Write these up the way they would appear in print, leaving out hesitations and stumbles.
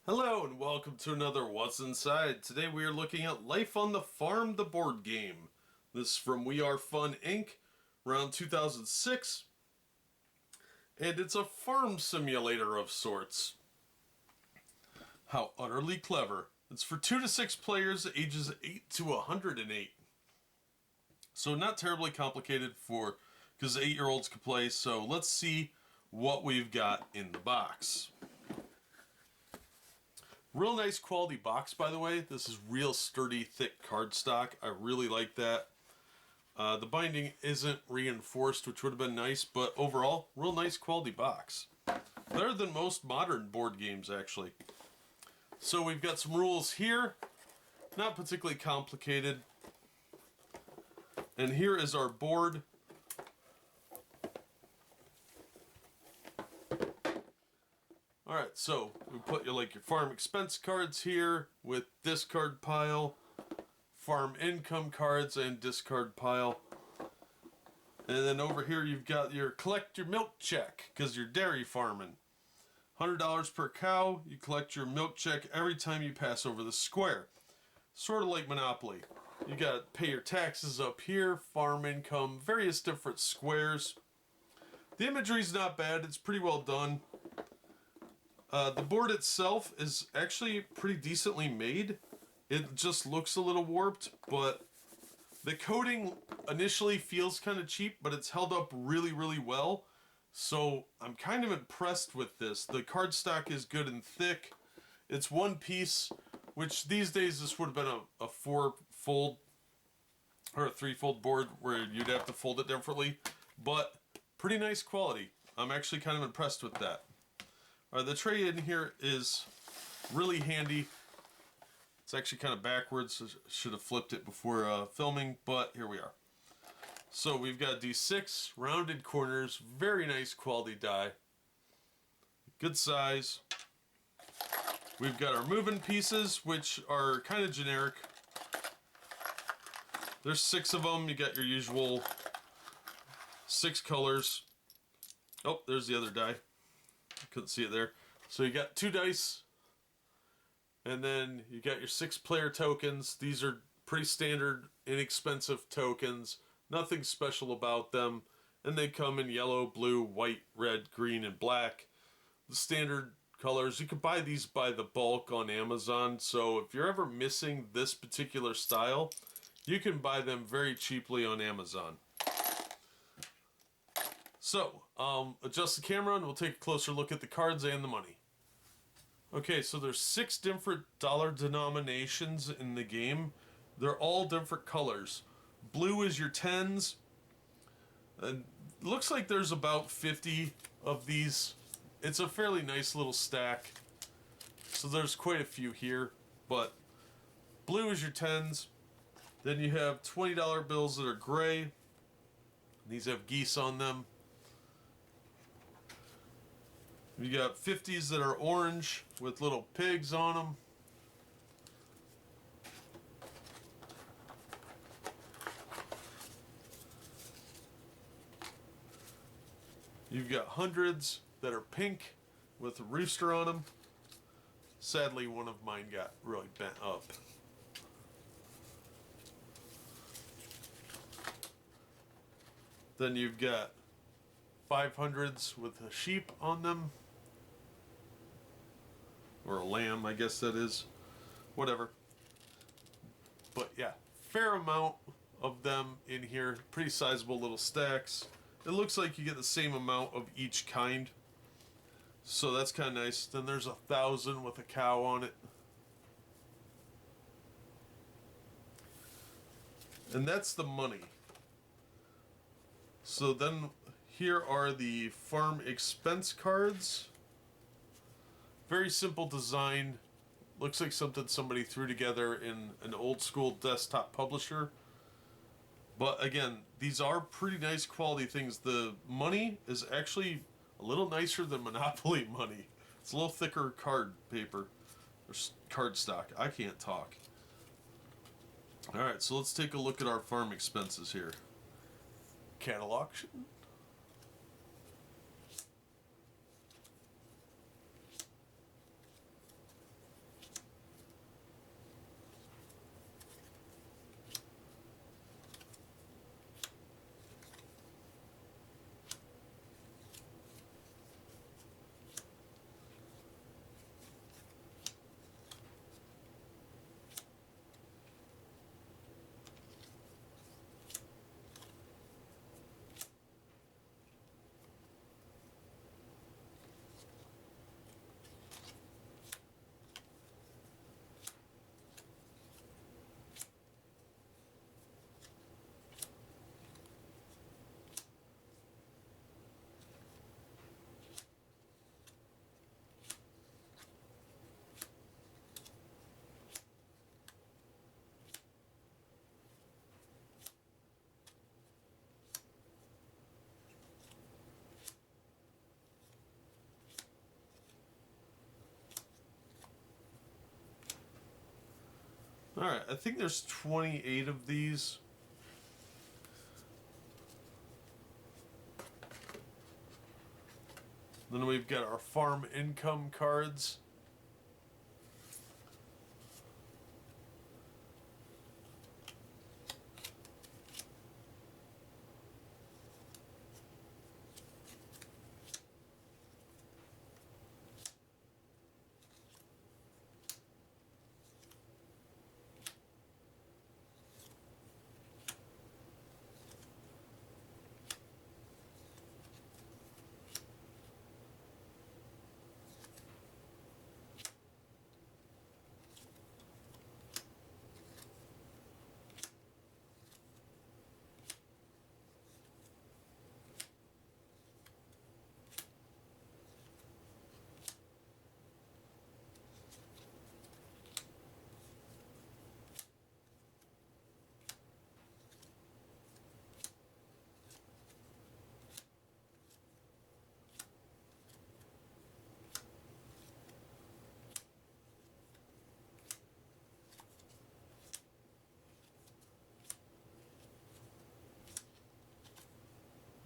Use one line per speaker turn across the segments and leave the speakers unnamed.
Hello and welcome to another What's Inside. Today we are looking at Life on the Farm, the board game. This is from We Are Fun Inc. around 2006. And it's a farm simulator of sorts. How utterly clever. It's for 2 to 6 players, ages 8 to 108. So not terribly complicated because 8-year-olds can play. So let's see what we've got in the box. Real nice quality box, by the way. This is real sturdy, thick cardstock. I really like that. The binding isn't reinforced, which would have been nice, but overall, real nice quality box. Better than most modern board games, actually. So we've got some rules here. Not particularly complicated. And here is our board. Alright, so we put your farm expense cards here with discard pile, farm income cards and discard pile. And then over here you've got your collect your milk check because you're dairy farming. $100 per cow, you collect your milk check every time you pass over the square. Sort of like Monopoly. You got to pay your taxes up here, farm income, various different squares. The imagery's not bad, it's pretty well done. The board itself is actually pretty decently made. It just looks a little warped, but the coating initially feels kind of cheap, but it's held up really, really well. So I'm kind of impressed with this. The cardstock is good and thick. It's one piece, which these days this would have been a 4-fold or a 3-fold board where you'd have to fold it differently, but pretty nice quality. I'm actually kind of impressed with that. The tray in here is really handy. It's actually kind of backwards. I should have flipped it before filming, but here we are. So we've got D6, rounded corners, very nice quality die. Good size. We've got our moving pieces, which are kind of generic. There's 6 of them. You got your usual 6 colors. Oh, there's the other die. Couldn't see it there. So you got 2 dice, and then you got your 6 player tokens. These are pretty standard, inexpensive tokens. Nothing special about them. And they come in yellow, blue, white, red, green, and black. The standard colors. You can buy these by the bulk on Amazon. So if you're ever missing this particular style, you can buy them very cheaply on Amazon. So, adjust the camera and we'll take a closer look at the cards and the money. Okay, so there's 6 different dollar denominations in the game. They're all different colors. Blue is your 10s. And looks like there's about 50 of these. It's a fairly nice little stack. So there's quite a few here. But blue is your 10s. Then you have $20 bills that are gray. These have geese on them. You got 50s that are orange with little pigs on them. You've got 100s that are pink with a rooster on them. Sadly, one of mine got really bent up. Then you've got 500s with a sheep on them. Or a lamb, I guess that is. Whatever. But yeah, fair amount of them in here. Pretty sizable little stacks. It looks like you get the same amount of each kind. So that's kind of nice. Then there's 1,000 with a cow on it. And that's the money. So then here are the farm expense cards. Very simple design. Looks like something somebody threw together in an old school desktop publisher. But again, these are pretty nice quality things. The money is actually a little nicer than Monopoly money. It's a little thicker card paper. Or card stock. I can't talk. Alright, so let's take a look at our farm expenses here. Cattle auction. Alright, I think there's 28 of these. Then we've got our farm income cards.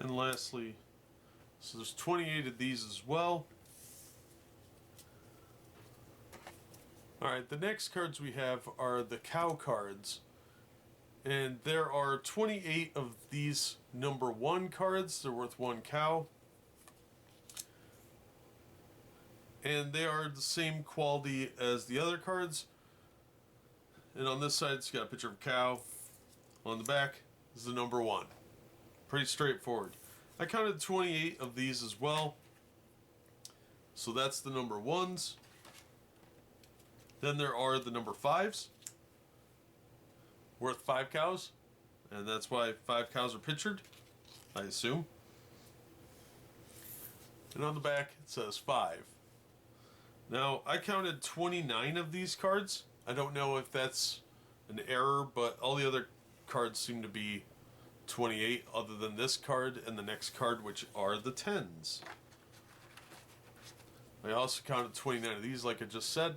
And lastly, so there's 28 of these as well. Alright, the next cards we have are the cow cards. And there are 28 of these number 1 cards. They're worth 1 cow. And they are the same quality as the other cards. And on this side, it's got a picture of a cow. On the back is the number 1. Pretty straightforward. I counted 28 of these as well. So that's the number 1s. Then there are the number 5s. Worth 5 cows. And that's why 5 cows are pictured, I assume. And on the back it says 5. Now, I counted 29 of these cards. I don't know if that's an error, but all the other cards seem to be 28 other than this card and the next card, which are the 10s. I also counted 29 of these, like I just said.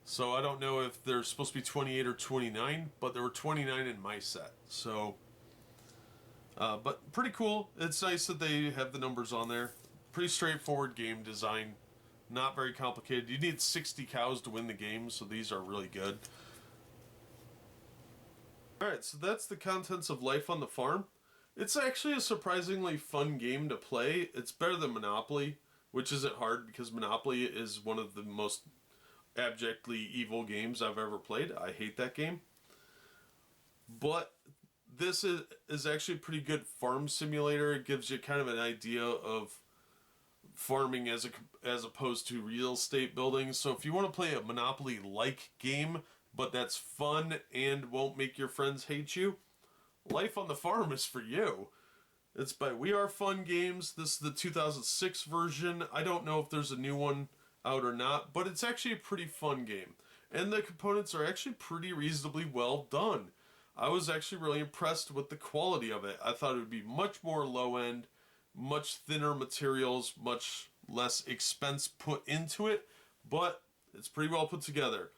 So I don't know if there's supposed to be 28 or 29, but there were 29 in my set. So, but pretty cool. It's nice that they have the numbers on there. Pretty straightforward game design. Not very complicated. You need 60 cows to win the game, so these are really good. Alright, so that's the contents of Life on the Farm. It's actually a surprisingly fun game to play. It's better than Monopoly, which isn't hard because Monopoly is one of the most abjectly evil games I've ever played. I hate that game. But this is actually a pretty good farm simulator. It gives you kind of an idea of farming as opposed to real estate building. So if you want to play a Monopoly-like game, but that's fun and won't make your friends hate you, Life on the Farm is for you. It's by We Are Fun Games. This is the 2006 version. I don't know if there's a new one out or not, but it's actually a pretty fun game. And the components are actually pretty reasonably well done. I was actually really impressed with the quality of it. I thought it would be much more low-end, much thinner materials, much less expense put into it, but it's pretty well put together.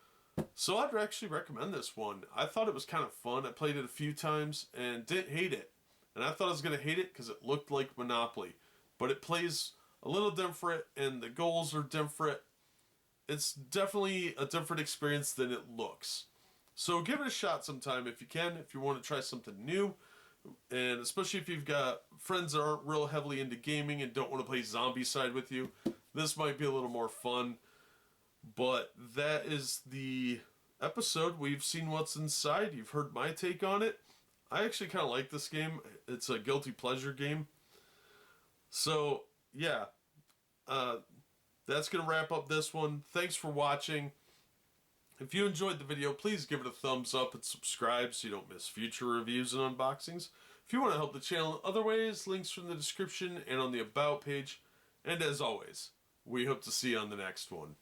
So I'd actually recommend this one. I thought it was kind of fun. I played it a few times and didn't hate it. And I thought I was going to hate it because it looked like Monopoly. But it plays a little different and the goals are different. It's definitely a different experience than it looks. So give it a shot sometime if you can, if you want to try something new. And especially if you've got friends that aren't real heavily into gaming and don't want to play Zombicide with you, this might be a little more fun. But that is the episode. We've seen what's inside. You've heard my take on it. I actually kind of like this game. It's a guilty pleasure game. So, yeah. That's going to wrap up this one. Thanks for watching. If you enjoyed the video, please give it a thumbs up and subscribe so you don't miss future reviews and unboxings. If you want to help the channel in other ways, links from the description and on the About page. And as always, we hope to see you on the next one.